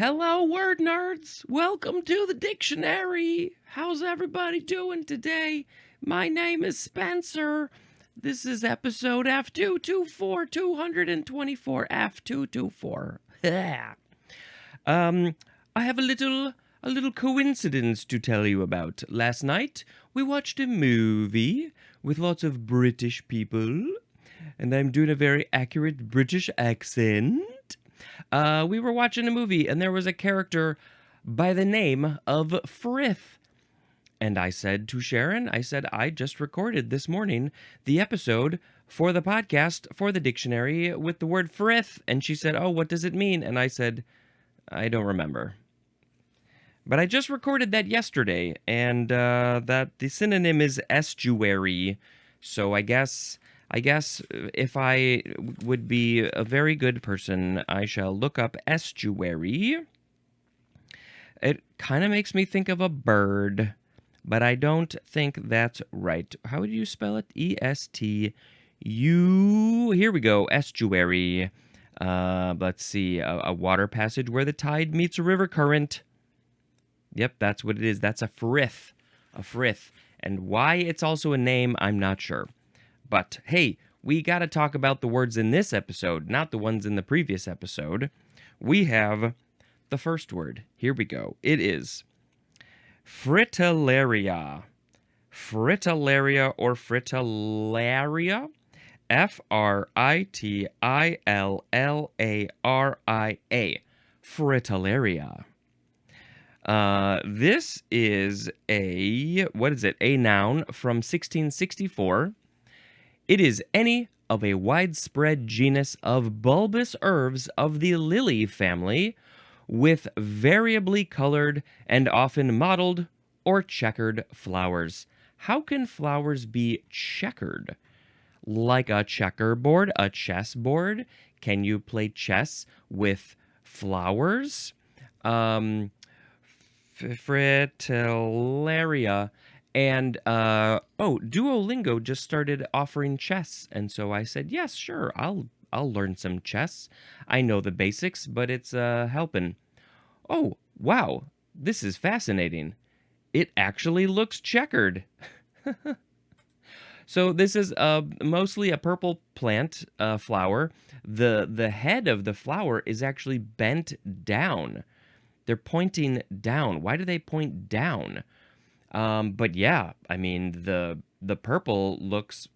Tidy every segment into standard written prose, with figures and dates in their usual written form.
Hello, word nerds. Welcome to the dictionary. How's everybody doing today? My name is Spencer. This is episode F224, 224, F224. I have a little coincidence to tell you about. Last night, we watched a movie with lots of British people, and I'm doing a very accurate British accent. We were watching a movie, and there was a character by the name of Frith. And I said to Sharon, I just recorded this morning the episode for the podcast for the dictionary with the word Frith. And she said, oh, what does it mean? And I said, I don't remember. But I just recorded that yesterday, and that the synonym is estuary. So I guess if I would be a very good person, I shall look up estuary. It kind of makes me think of a bird, but I don't think that's right. How would you spell it? E-S-T-U. Here we go, estuary. Let's see, a water passage where the tide meets a river current. Yep, that's what it is. That's a frith. A frith. And why it's also a name, I'm not sure. But hey, we got to talk about the words in this episode, not the ones in the previous episode. We have the first word. Here we go. It is fritillaria. Fritillaria or fritillaria. F-R-I-T-I-L-L-A-R-I-A. Fritillaria. This is a noun from 1664. It is any of a widespread genus of bulbous herbs of the lily family with variably colored and often mottled or checkered flowers. How can flowers be checkered? Like a checkerboard, a chessboard? Can you play chess with flowers? Fritillaria. And, Duolingo just started offering chess. And so I said, yes, sure, I'll learn some chess. I know the basics, but it's, helping. Oh, wow, this is fascinating. It actually looks checkered. So this is, mostly a purple plant, flower. The head of the flower is actually bent down. They're pointing down. Why do they point down? But yeah, I mean, the purple looks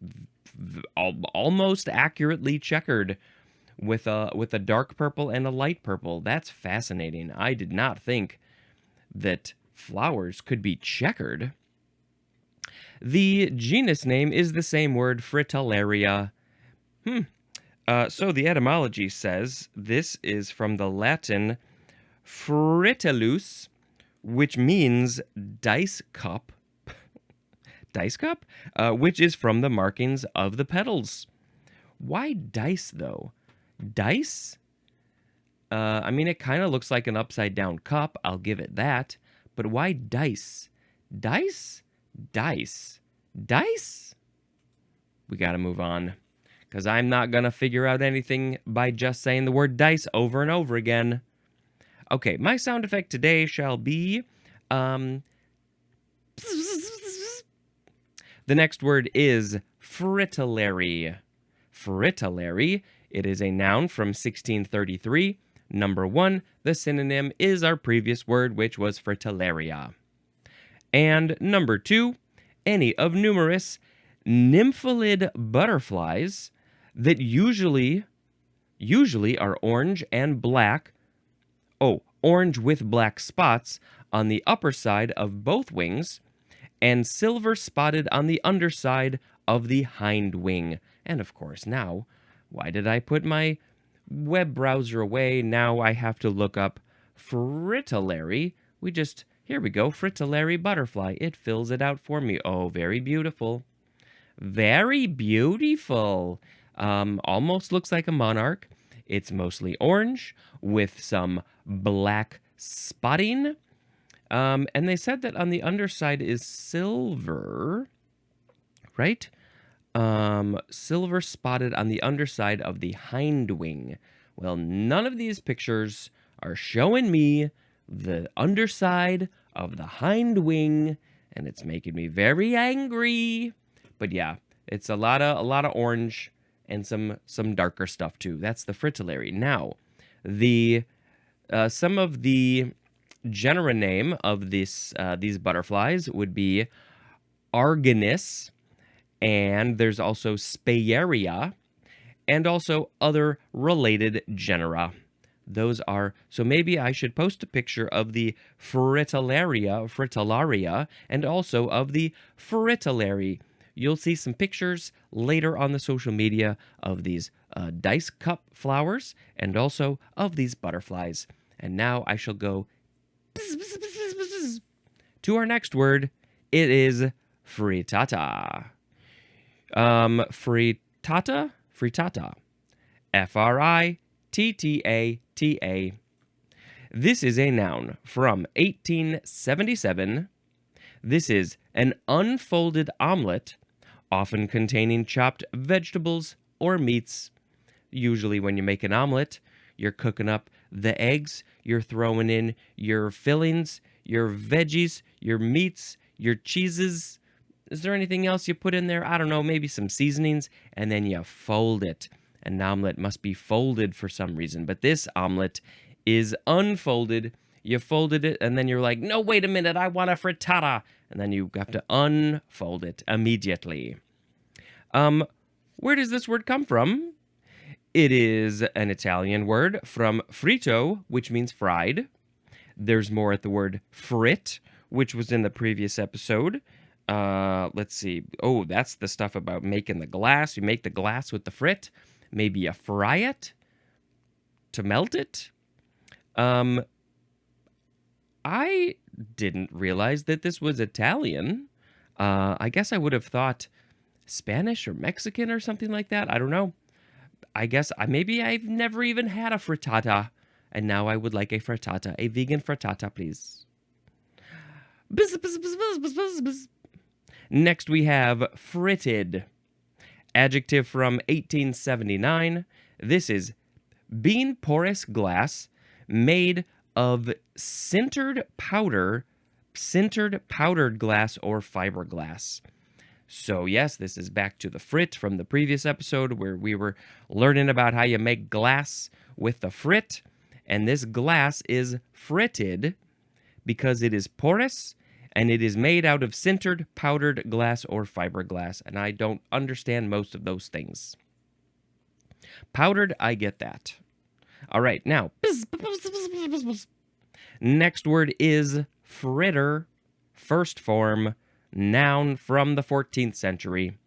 almost accurately checkered with a dark purple and a light purple. That's fascinating. I did not think that flowers could be checkered. The genus name is the same word, fritillaria. So the etymology says this is from the Latin fritillus, which means dice cup, which is from the markings of the petals. Why dice, though? Dice? I mean, it kind of looks like an upside-down cup, I'll give it that, but why dice? Dice? Dice. Dice? We gotta move on, because I'm not gonna figure out anything by just saying the word dice over and over again. Okay, my sound effect today shall be, the next word is fritillary. Fritillary, it is a noun from 1633. Number 1, the synonym is our previous word, which was fritillaria. And number 2, any of numerous nymphalid butterflies that usually are orange and black. Oh, orange with black spots on the upper side of both wings, and silver spotted on the underside of the hind wing. And of course, now, why did I put my web browser away? Now I have to look up fritillary. Here we go, fritillary butterfly. It fills it out for me. Oh, very beautiful. Very beautiful. Almost looks like a monarch. It's mostly orange with some black spotting. And they said that on the underside is silver, right? Silver spotted on the underside of the hind wing. Well, none of these pictures are showing me the underside of the hind wing, and it's making me very angry. But yeah, it's a lot of orange and some darker stuff too. That's the fritillaria. Now, the some of the genera name of these butterflies would be Argonis, and there's also Spayaria, and also other related genera. Those are, so maybe I should post a picture of the fritillaria, and also of the fritillary. You'll see some pictures later on the social media of these dice cup flowers and also of these butterflies. And now I shall go to our next word. It is frittata. Frittata? Frittata. Frittata. This is a noun from 1877. This is an unfolded omelet, often containing chopped vegetables or meats. Usually when you make an omelet, you're cooking up the eggs, you're throwing in your fillings, your veggies, your meats, your cheeses. Is there anything else you put in there? I don't know, maybe some seasonings, and then you fold it. An omelet must be folded for some reason, but this omelet is unfolded. You folded it, and then you're like, no, wait a minute, I want a frittata. And then you have to unfold it immediately. Where does this word come from? It is an Italian word from fritto, which means fried. There's more at the word frit, which was in the previous episode. Let's see. Oh, that's the stuff about making the glass. You make the glass with the frit. Maybe you fry it to melt it. I didn't realize that this was Italian. I guess I would have thought Spanish or Mexican or something like that. I don't know. I guess maybe I've never even had a frittata, and now I would like a frittata, a vegan frittata, please. Next we have fritted. Adjective from 1879. This is bean porous glass made of sintered powdered glass or fiberglass. So yes, this is back to the frit from the previous episode where we were learning about how you make glass with the frit. And this glass is fritted because it is porous and it is made out of sintered powdered glass or fiberglass. And I don't understand most of those things. Powdered, I get that. All right, now, next word is fritter, first form, noun from the 14th century.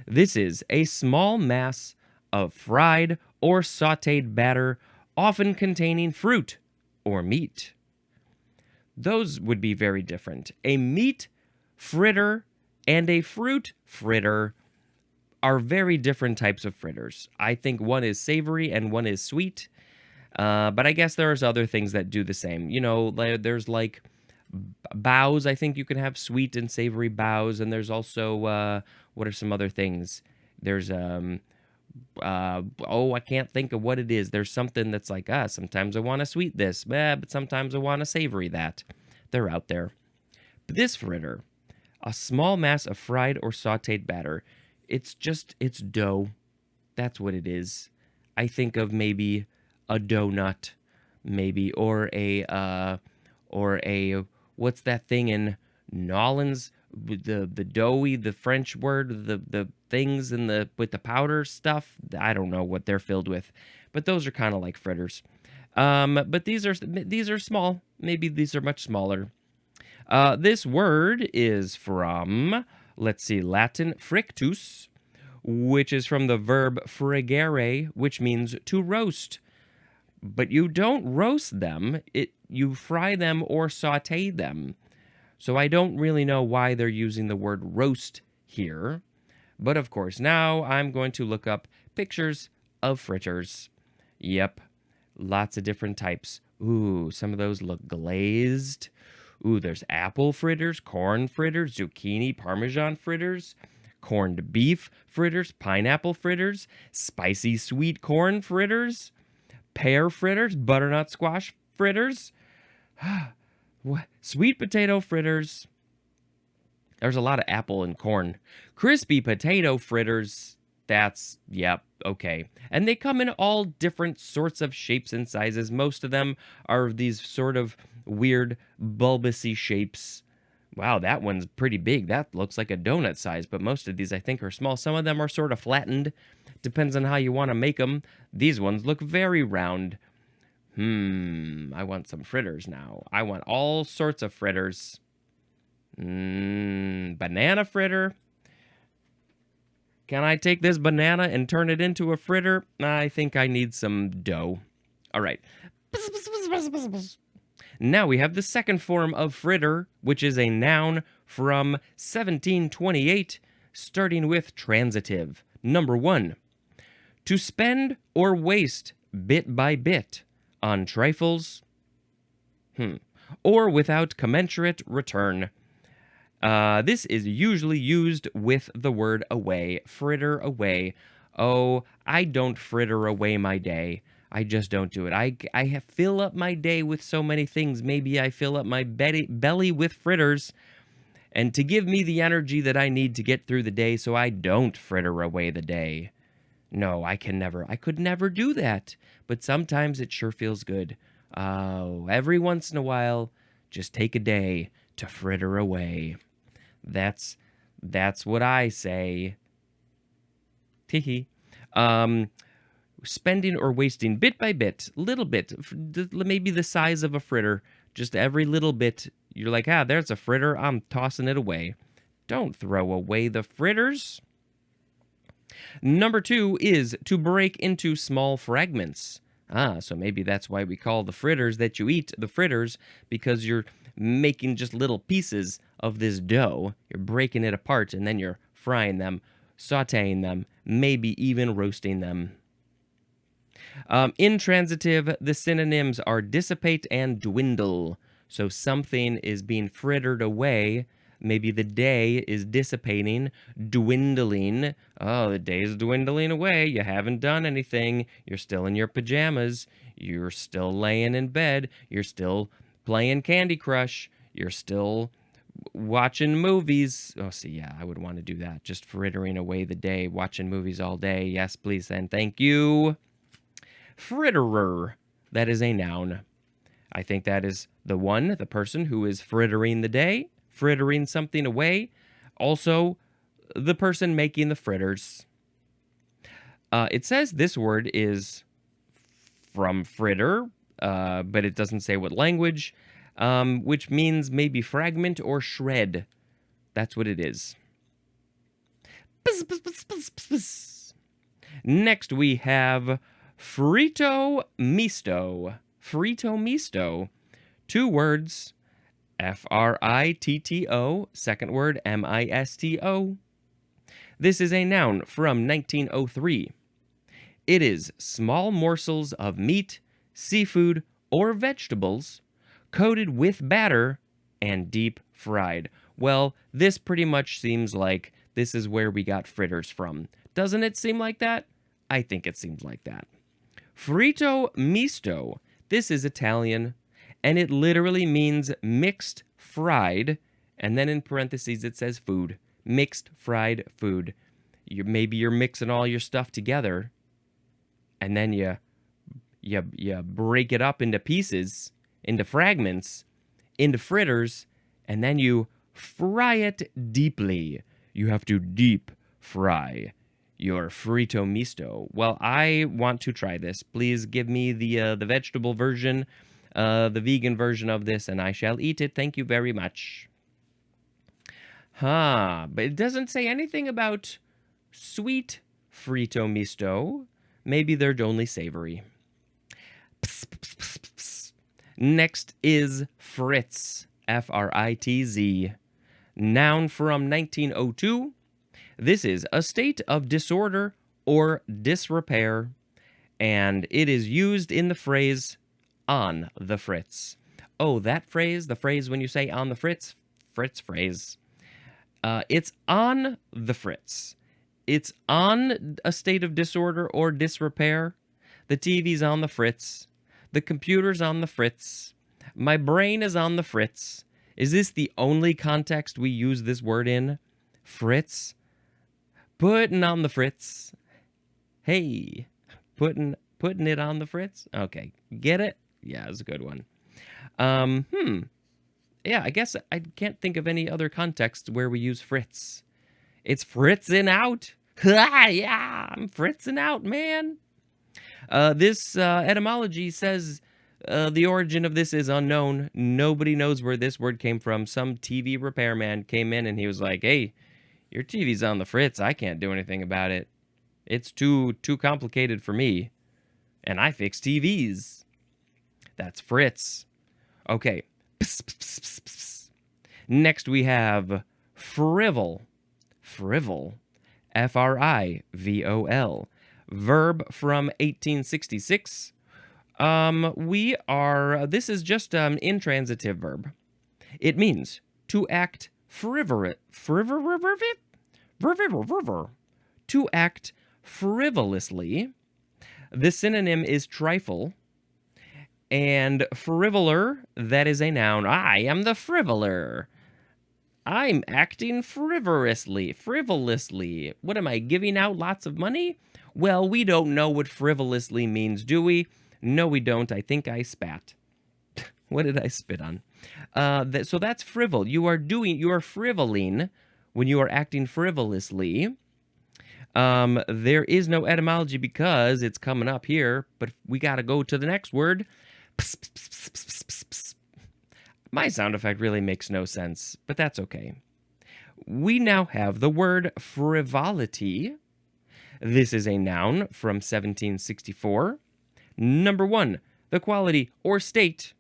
This is a small mass of fried or sautéed batter, often containing fruit or meat. Those would be very different. A meat fritter and a fruit fritter are very different types of fritters. I think one is savory and one is sweet. But I guess there's other things that do the same. You know, there's like bows. I think you can have sweet and savory bows. And there's also, what are some other things? There's, I can't think of what it is. There's something that's like, sometimes I want to sweet this, but sometimes I want to savory that. They're out there. But this fritter, a small mass of fried or sautéed batter, it's dough. That's what it is. I think of maybe a donut, maybe, or a what's that thing in Nolans? The doughy, the French word, the things in with the powder stuff. I don't know what they're filled with, but those are kind of like fritters. But these are small. Maybe these are much smaller. This word is from, let's see, Latin frictus, which is from the verb frigere, which means to roast. But you don't roast them, you fry them or sauté them. So I don't really know why they're using the word roast here. But of course, now I'm going to look up pictures of fritters. Yep, lots of different types. Ooh, some of those look glazed. Ooh, there's apple fritters, corn fritters, zucchini, parmesan fritters, corned beef fritters, pineapple fritters, spicy sweet corn fritters, pear fritters, butternut squash fritters, sweet potato fritters. There's a lot of apple and corn. Crispy potato fritters. That's, yep, okay. And they come in all different sorts of shapes and sizes. Most of them are these sort of weird bulbousy shapes. Wow, that one's pretty big. That looks like a donut size, but most of these I think are small. Some of them are sort of flattened. Depends on how you want to make them. These ones look very round. I want some fritters now. I want all sorts of fritters. Banana fritter. Can I take this banana and turn it into a fritter? I think I need some dough. All right. Now we have the second form of fritter, which is a noun from 1728, starting with transitive. Number 1, to spend or waste bit by bit on trifles, or without commensurate return. This is usually used with the word away, fritter away. Oh, I don't fritter away my day. I just don't do it. I fill up my day with so many things. Maybe I fill up my belly with fritters, and to give me the energy that I need to get through the day so I don't fritter away the day. No, I could never do that. But sometimes it sure feels good. Oh, every once in a while, just take a day to fritter away. That's what I say. Teehee. Spending or wasting bit by bit, little bit, maybe the size of a fritter, just every little bit. You're like, there's a fritter, I'm tossing it away. Don't throw away the fritters. Number 2 is to break into small fragments. So maybe that's why we call the fritters that you eat the fritters, because you're making just little pieces of this dough. You're breaking it apart, and then you're frying them, sautéing them, maybe even roasting them. Intransitive, the synonyms are dissipate and dwindle. So something is being frittered away. Maybe the day is dissipating, dwindling. Oh, the day is dwindling away. You haven't done anything. You're still in your pajamas. You're still laying in bed. You're still playing Candy Crush. You're still watching movies. Oh, see, yeah, I would want to do that. Just frittering away the day, watching movies all day. Yes, please, and thank you. Fritterer. That is a noun. I think that is the person who is frittering the day, frittering something away. Also, the person making the fritters. It says this word is from fritter, but it doesn't say what language, which means maybe fragment or shred. That's what it is. Next, we have frito misto. Frito misto. 2 words. Fritto. Second word, misto. This is a noun from 1903. It is small morsels of meat, seafood, or vegetables coated with batter and deep fried. Well, this pretty much seems like this is where we got fritters from. Doesn't it seem like that? I think it seems like that. Frito misto. This is Italian, and it literally means mixed fried, and then in parentheses it says food. Mixed fried food. Maybe you're mixing all your stuff together, and then you break it up into pieces, into fragments, into fritters, and then you fry it deeply. You have to deep fry your frito misto. Well, I want to try this. Please give me the vegetable version, the vegan version of this, and I shall eat it. Thank you very much. But it doesn't say anything about sweet frito misto. Maybe they're only savory. Next is fritz. Fritz. Noun from 1902. This is a state of disorder or disrepair, and it is used in the phrase on the fritz. Oh, that phrase, the phrase when you say on the fritz phrase. It's on the fritz. It's on a state of disorder or disrepair. The TV's on the fritz. The computer's on the fritz. My brain is on the fritz. Is this the only context we use this word in? Fritz? Putting on the fritz. Hey, putting it on the fritz? Okay, get it? Yeah, it's a good one. Yeah, I guess I can't think of any other context where we use fritz. It's fritzing out. Yeah, I'm fritzing out, man. This etymology says the origin of this is unknown. Nobody knows where this word came from. Some TV repairman came in and he was like, hey, your TV's on the fritz. I can't do anything about it. It's too complicated for me. And I fix TVs. That's fritz. Okay. Pss, pss, pss, pss. Next we have frivol. Frivol. Frivol. Verb from 1866. This is just an intransitive verb. It means to act to act frivolously. The synonym is trifle. And frivoler, that is a noun. I am the frivoler. I'm acting frivolously. What am I, giving out lots of money? Well, we don't know what frivolously means, do we? No, we don't. I think I spat. What did I spit on? So that's frivol. You are frivoling when you are acting frivolously. There is no etymology because it's coming up here, but we got to go to the next word. Pss, pss, pss, pss, pss, pss. My sound effect really makes no sense, but that's okay. We now have the word frivolity. This is a noun from 1764. Number 1, the quality or state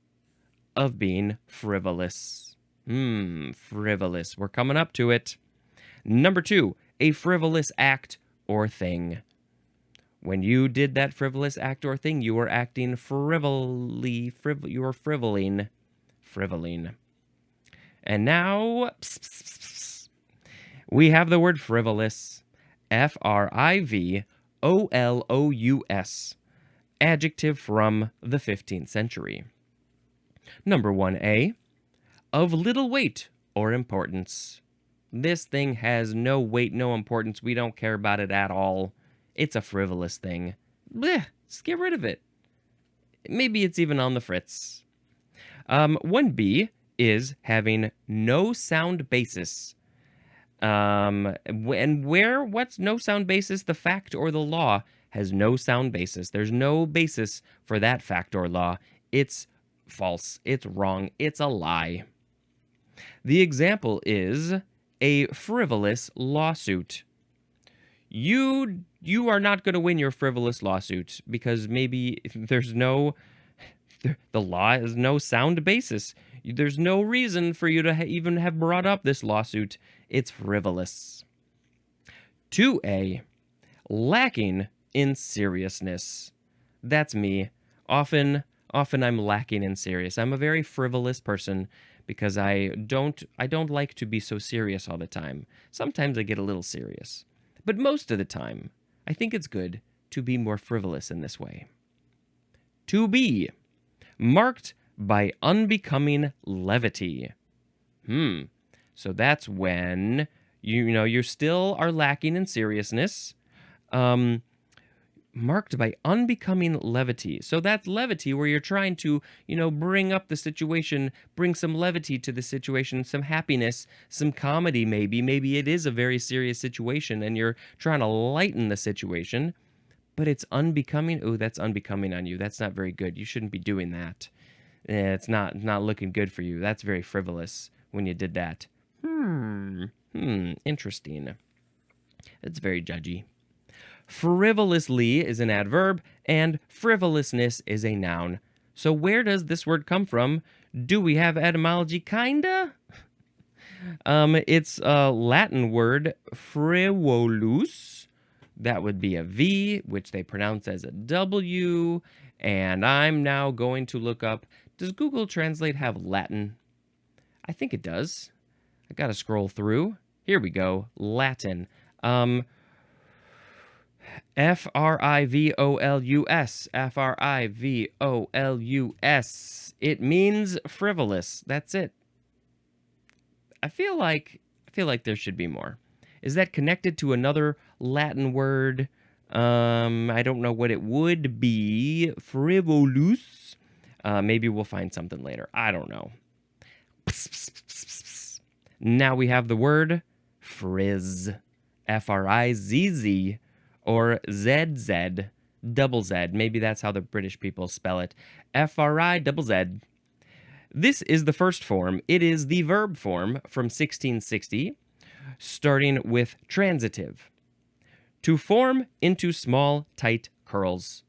of being frivolous. Frivolous. We're coming up to it. Number 2, a frivolous act or thing. When you did that frivolous act or thing, you were acting frivolly. You were frivoling. And now, we have the word frivolous. Frivolous. Adjective from the 15th century. Number 1A, of little weight or importance. This thing has no weight, no importance. We don't care about it at all. It's a frivolous thing. Blech, just get rid of it. Maybe it's even on the fritz. 1B is having no sound basis. What's no sound basis? The fact or the law has no sound basis. There's no basis for that fact or law. It's false. It's wrong. It's a lie. The example is a frivolous lawsuit. You are not going to win your frivolous lawsuit because maybe the law has no sound basis. There's no reason for you to even have brought up this lawsuit. It's frivolous. 2A, lacking in seriousness. That's me. Often I'm lacking in serious. I'm a very frivolous person because I don't like to be so serious all the time. Sometimes I get a little serious. But most of the time, I think it's good to be more frivolous in this way. 2B, marked by unbecoming levity. So that's when you still are lacking in seriousness. Marked by unbecoming levity. So that's levity where you're trying to, bring up the situation, bring some levity to the situation, some happiness, some comedy maybe. Maybe it is a very serious situation and you're trying to lighten the situation, but it's unbecoming. Oh, that's unbecoming on you. That's not very good. You shouldn't be doing that. It's not looking good for you. That's very frivolous when you did that. Interesting. It's very judgy. Frivolously is an adverb, and frivolousness is a noun. So where does this word come from? Do we have etymology? Kinda. It's a Latin word, frivolus. That would be a V, which they pronounce as a W. And I'm now going to look up, does Google Translate have Latin? I think it does. I gotta scroll through. Here we go. Latin. Frivolous. Frivolous. It means frivolous. That's it. I feel like there should be more. Is that connected to another Latin word? I don't know what it would be. Frivolous. Maybe we'll find something later. I don't know. Now we have the word frizz. Frizz or ZZ. Double Z. Maybe that's how the British people spell it. FRIZZ. This is the first form. It is the verb form from 1660, starting with transitive. To form into small, tight curls.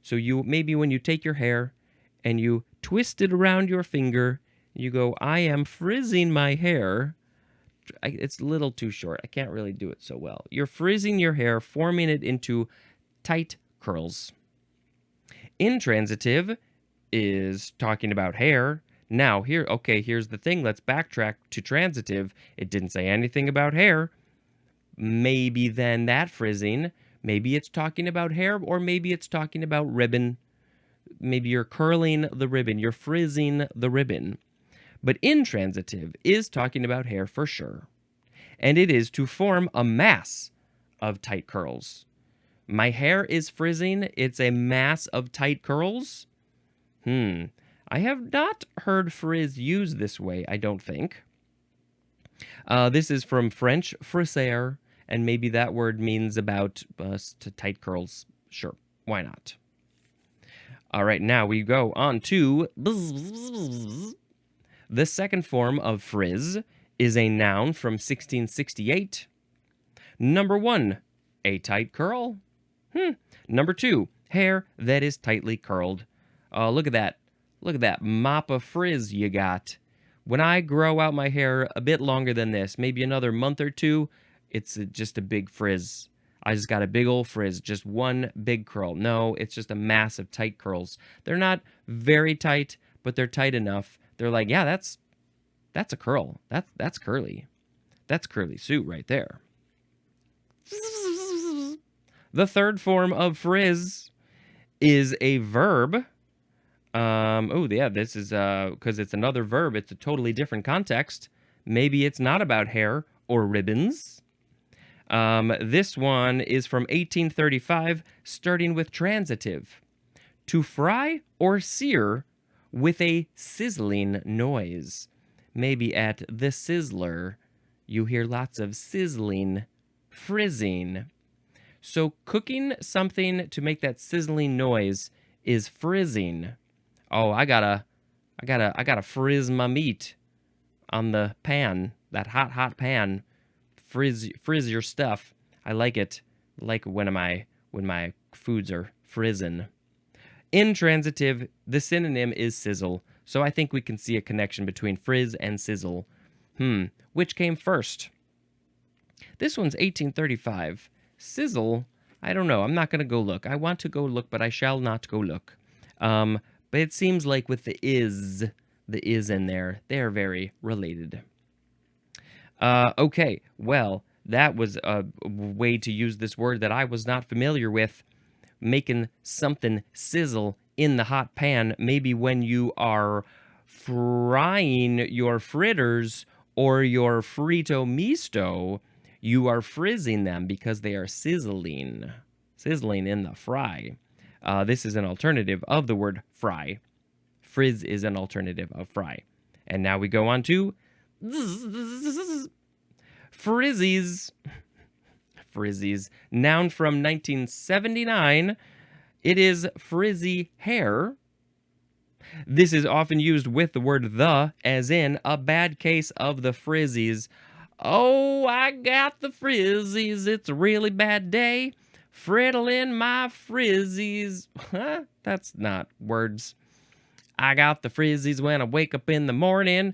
So maybe when you take your hair and you twist it around your finger, you go, I am frizzing my hair. It's a little too short. I can't really do it so well. You're frizzing your hair, forming it into tight curls. Intransitive is talking about hair. Now, here's the thing. Let's backtrack to transitive. It didn't say anything about hair. Maybe then that frizzing, maybe it's talking about hair, or maybe it's talking about ribbon. Maybe you're curling the ribbon. You're frizzing the ribbon. But intransitive is talking about hair for sure. And it is to form a mass of tight curls. My hair is frizzing. It's a mass of tight curls. I have not heard frizz used this way, I don't think. This is from French, frisser, and maybe that word means about to tight curls. Sure, why not? All right, now we go on to the second form of frizz is a noun from 1668. Number 1, a tight curl. Number 2, hair that is tightly curled. Oh, look at that. Look at that mop of frizz you got. When I grow out my hair a bit longer than this, maybe another month or two, it's just a big frizz. I just got a big old frizz, just one big curl. No, it's just a mass of tight curls. They're not very tight, but they're tight enough. They're like, yeah, that's a curl. That's curly. That's curly Sue right there. The third form of frizz is a verb. This is because it's another verb. It's a totally different context. Maybe it's not about hair or ribbons. This one is from 1835, starting with transitive. To fry or sear with a sizzling noise. Maybe at the sizzler, you hear lots of sizzling, frizzing. So cooking something to make that sizzling noise is frizzing. Oh, I gotta frizz my meat on the pan, that hot pan. Frizz your stuff. I like it. I like when my foods are frizzin'. Intransitive, the synonym is sizzle. So I think we can see a connection between frizz and sizzle. Which came first? This one's 1835. Sizzle, I don't know. I'm not going to go look. I want to go look, but I shall not go look. But it seems like with the is in there, they're very related. Okay, well, that was a way to use this word that I was not familiar with. Making something sizzle in the hot pan, maybe when you are frying your fritters or your frito misto, you are frizzing them because they are sizzling in the fry. This is an alternative of the word fry. Frizz is an alternative of fry. And now we go on to frizzies. Frizzies. Noun from 1979. It is frizzy hair. This is often used with the word the, as in a bad case of the frizzies. Oh, I got the frizzies. It's a really bad day. Frittling my frizzies. That's not words. I got the frizzies when I wake up in the morning.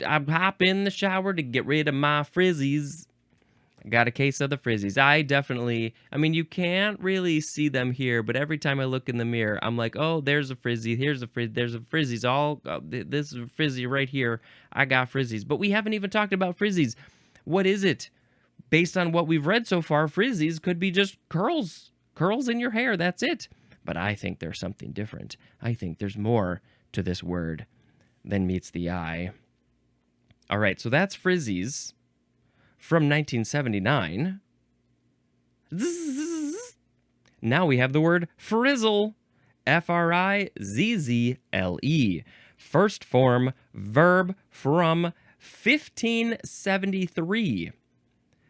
I hop in the shower to get rid of my frizzies. I got a case of the frizzies. You can't really see them here, but every time I look in the mirror, I'm like, oh, there's a frizzy, there's a frizzies, this is a frizzy right here. I got frizzies. But we haven't even talked about frizzies. What is it? based on what we've read so far, frizzies could be just curls in your hair. That's it. But I think there's something different. I think there's more to this word than meets the eye. All right, so that's frizzies from 1979. Now we have the word frizzle. Frizzle. First form verb from 1573.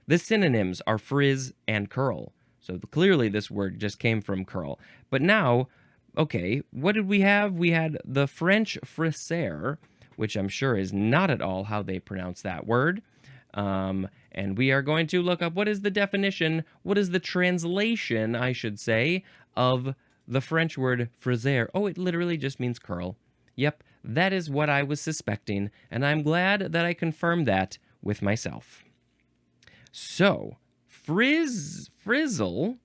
The synonyms are frizz and curl. So clearly this word just came from curl. But now, okay, what did we have? We had the French frisser, which I'm sure is not at all how they pronounce that word. And we are going to look up what is the definition, what is the translation, I should say, of the French word frisser. Oh, it literally just means curl. Yep, that is what I was suspecting, and I'm glad that I confirmed that with myself. So, frizzle,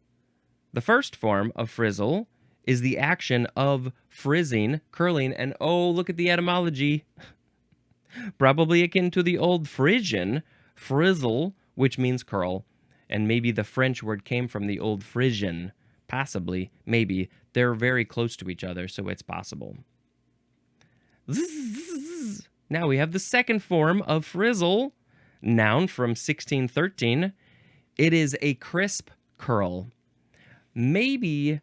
the first form of frizzle, is the action of frizzing, curling, and oh, look at the etymology. Probably akin to the old Frisian, frizzle, which means curl, and maybe the French word came from the old Frisian. Possibly, maybe. They're very close to each other, so it's possible. Now we have the second form of frizzle, noun from 1613. It is a crisp curl. Maybe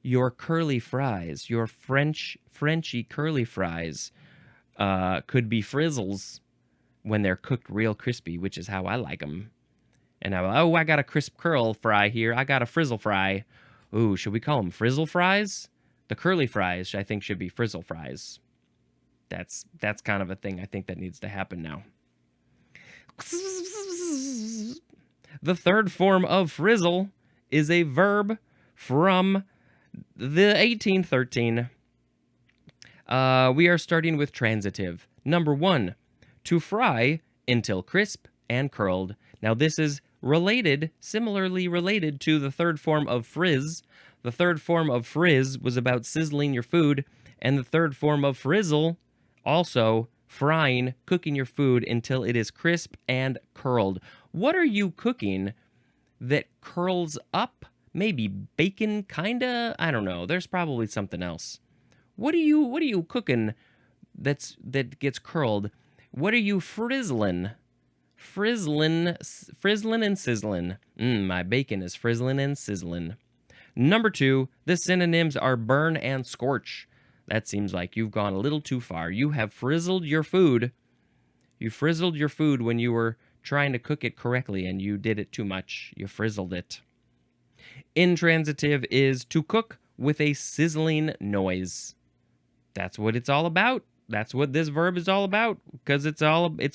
your curly fries, your Frenchy curly fries, could be frizzles when they're cooked real crispy, which is how I like them. And I got a crisp curl fry here. I got a frizzle fry. Ooh, should we call them frizzle fries? The curly fries, I think, should be frizzle fries. That's kind of a thing I think that needs to happen now. The third form of frizzle is a verb from the 1813. We are starting with transitive. Number 1, to fry until crisp and curled. Now this is related, similarly related to the third form of frizz. The third form of frizz was about sizzling your food, and the third form of frizzle, also frying, cooking your food until it is crisp and curled. What are you cooking that curls up? Maybe bacon, kinda? I don't know. There's probably something else. What are you cooking that gets curled? What are you frizzling? Frizzling and sizzling. My bacon is frizzling and sizzling. Number 2, the synonyms are burn and scorch. That seems like you've gone a little too far. You have frizzled your food. You frizzled your food when you were trying to cook it correctly and you did it too much. You frizzled it. Intransitive is to cook with a sizzling noise. That's what it's all about. That's what this verb is all about, because it's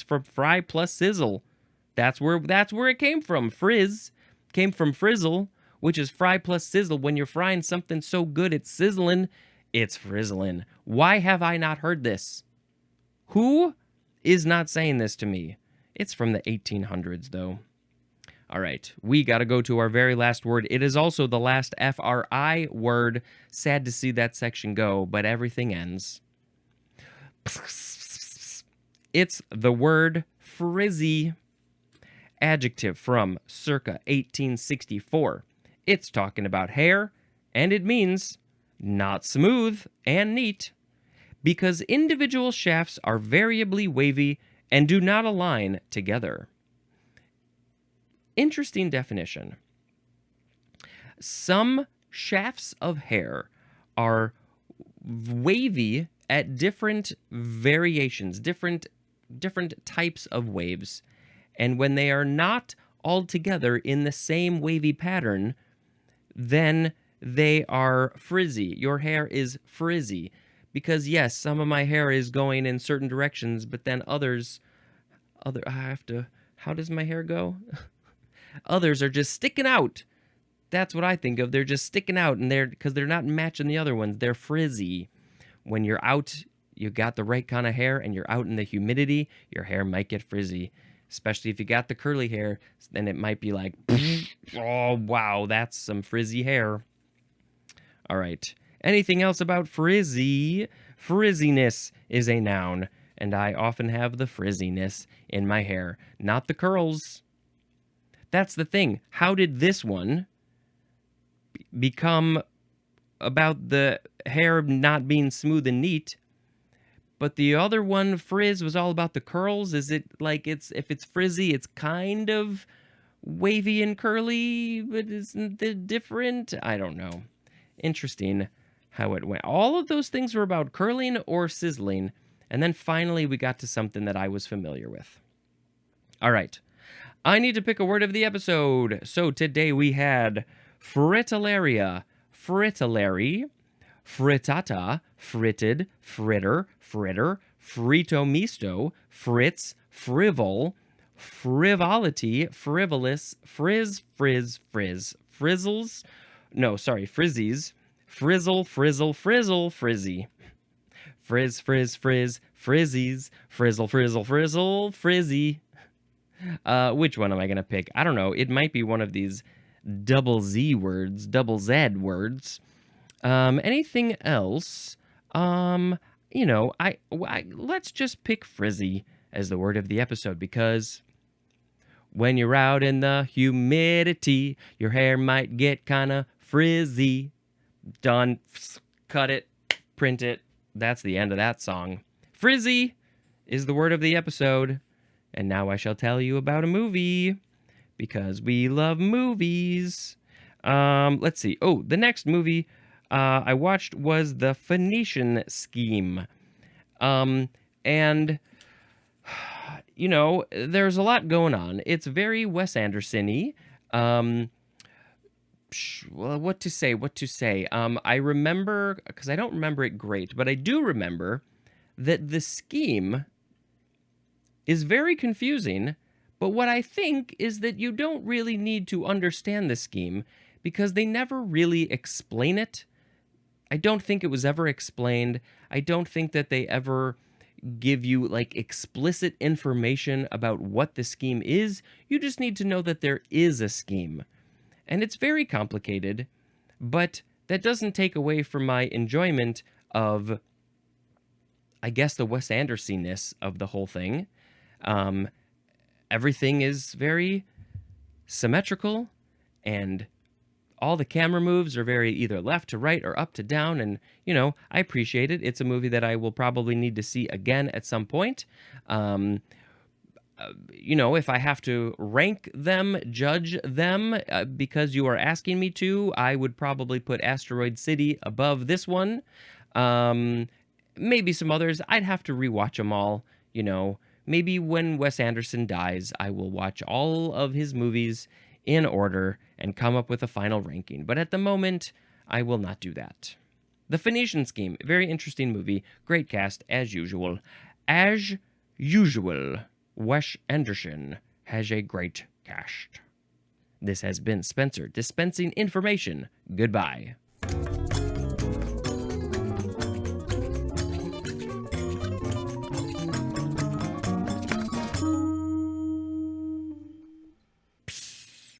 from fry plus sizzle. That's where it came from. Frizz came from frizzle, which is fry plus sizzle. When you're frying something so good it's sizzling, it's frizzling. Why have I not heard this? Who is not saying this to me? It's from the 1800s, though. All right, we got to go to our very last word. It is also the last FRI word. Sad to see that section go, but everything ends. It's the word frizzy. Adjective from circa 1864. It's talking about hair, and it means not smooth and neat, because individual shafts are variably wavy and do not align together. Interesting definition. Some shafts of hair are wavy at different variations, different types of waves. And when they are not all together in the same wavy pattern, then they are frizzy. Your hair is frizzy. Because yes, some of my hair is going in certain directions, but then how does my hair go? Others are just sticking out. That's what I think of. They're just sticking out, and because they're not matching the other ones. They're frizzy. When you're out, you got the right kind of hair, and you're out in the humidity, your hair might get frizzy. Especially if you got the curly hair, then it might be like, oh, wow, that's some frizzy hair. All right. Anything else about frizzy? Frizziness is a noun, and I often have the frizziness in my hair, not the curls. That's the thing. How did this one become about the hair not being smooth and neat, but the other one, Frizz, was all about the curls? Is it like if it's frizzy, it's kind of wavy and curly, but isn't it different? I don't know. Interesting how it went. All of those things were about curling or sizzling, and then finally we got to something that I was familiar with. All right. I need to pick a word of the episode. So today we had fritillaria, fritillary, frittata, fritted, fritter, frito misto, fritz, frivol, frivolity, frivolous, frizzles, no, sorry, frizzies, frizzle, frizzy, frizz, frizzies, frizzle, frizzy. Which one am I going to pick? I don't know. It might be one of these double Z words. Anything else? Let's just pick frizzy as the word of the episode, because when you're out in the humidity, your hair might get kind of frizzy. Done. Cut it. Print it. That's the end of that song. Frizzy is the word of the episode. And now I shall tell you about a movie, because we love movies. Let's see. Oh, the next movie I watched was The Phoenician Scheme. And, there's a lot going on. It's very Wes Anderson-y. Well, what to say? I remember, because I don't remember it great, but I do remember that the scheme is very confusing, but what I think is that you don't really need to understand the scheme, because they never really explain it. I don't think it was ever explained. I don't think that they ever give you like explicit information about what the scheme is. You just need to know that there is a scheme. And it's very complicated, but that doesn't take away from my enjoyment of, I guess, the Wes Anderson-ness of the whole thing. Everything is very symmetrical, and all the camera moves are very either left to right or up to down, and, I appreciate it. It's a movie that I will probably need to see again at some point. If I have to rank them, judge them, because you are asking me to, I would probably put Asteroid City above this one. Maybe some others. I'd have to rewatch them all, Maybe when Wes Anderson dies, I will watch all of his movies in order and come up with a final ranking. But at the moment, I will not do that. The Phoenician Scheme, very interesting movie. Great cast, as usual. As usual, Wes Anderson has a great cast. This has been Spencer dispensing information. Goodbye.